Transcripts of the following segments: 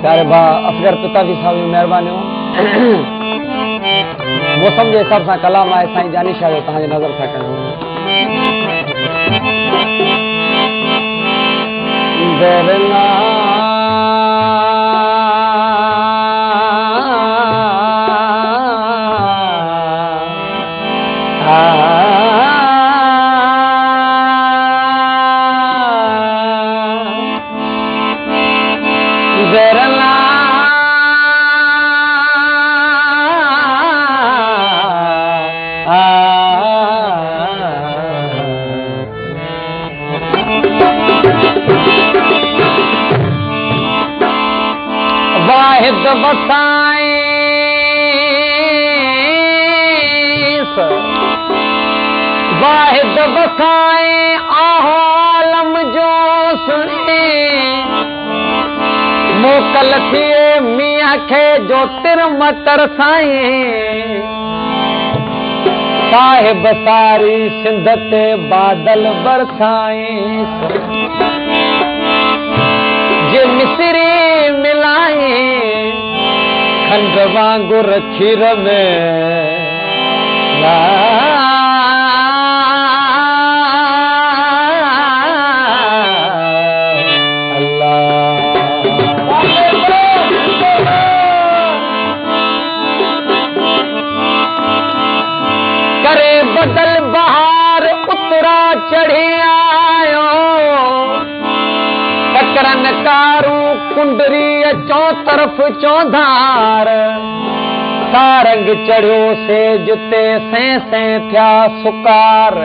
प्यारे भा असगर पिताजी साहब जी महिरबानी मौसम के हिसाब से कलाम आहे साईं जानी शाह जो तव्हांजे नज़र था कयूं वाहिद बसाए आलम जो सुने मोकल थिए मियां खे जो तिरमतर साईं साहिब सारी सिंध ते बादल बरसाए जे मिसरी मिलाए खंड वांगुर खीर में करे बदल बहार उतरा चढ़ी आयो टकरन कारू कुंडरी चौ तरफ चौधार सारंग चढ़ियो से जुते से थिया सुकार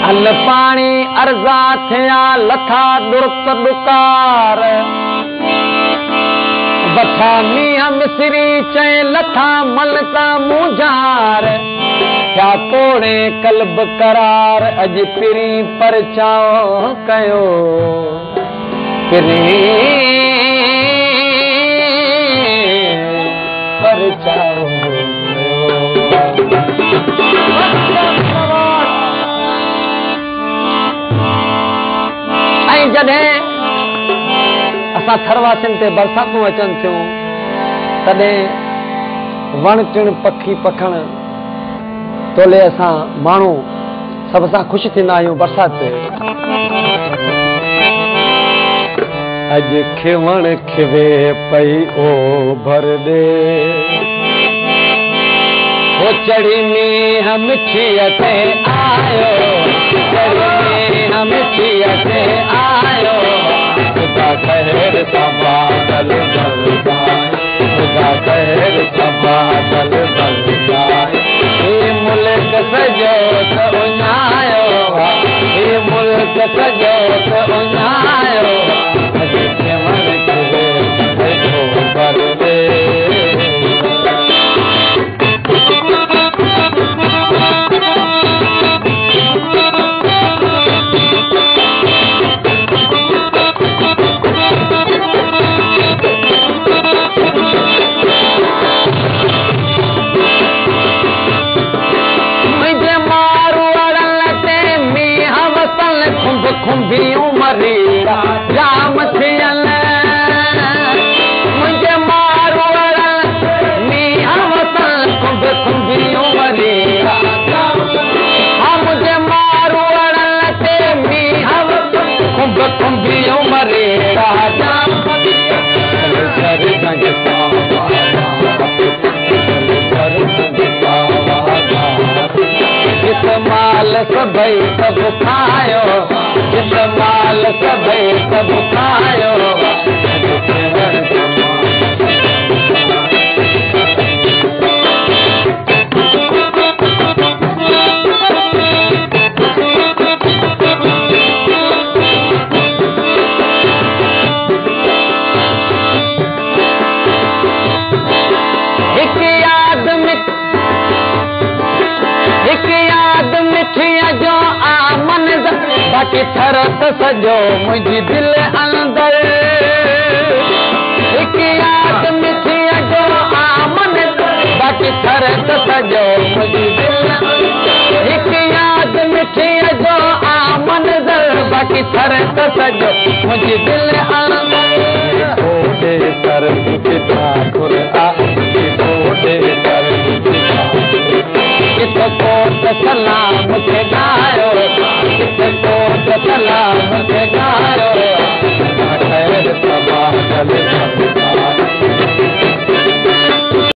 अल पानी अर्जा थिया लथा दुरुस्त दुकार बथा मीह मिसरी चए लथा मलता मुझार क्या कोड़े कल्ब करार अज पिरी पर चाओ कयो पिरी पर चाओ ऐं जॾहिं असां थरवासिन ते बरसातूं अचनि थियूं तॾहिं वण टिण पखी पखण तोले असां माण्हू सभु असां ख़ुशि थींदा आहियूं बरसाति ते अॼु खिवण खिवे पई ओ भर दे हो चढ़ी मींहं मिठीअ ते आयो चढ़ी मींहं मिठीअ ते आयो ख़ुदा कहर सां बादल बरसाए ख़ुदा कहर सां बादल बरसाए हे मुल्क सजो त उञायो हे मुल्क सजो त उञायो अॼु खिवण खिवे पई ओ भर दे खुंबियूं मरी जाम थियल मुंहिंजे मारू मींहं वसल खुंब खुंबियूं मरी हा मुंहिंजे मारू ते मींहं वसल खुंब खुंबियूं मरी जित माल सभई सभु खायो जित माल सभई सभु खायो बाक़ी थर त सॼो मुंहिंजी दिलि अंदर हिकु यादि मिठीअ जो आमन बाक़ी थर त सॼो मुंहिंजी दिलि हिकु यादि मिठीअ जो आमन बाक़ी थर त सॼो मुंहिंजी दिलि अंदर सलाम के गाल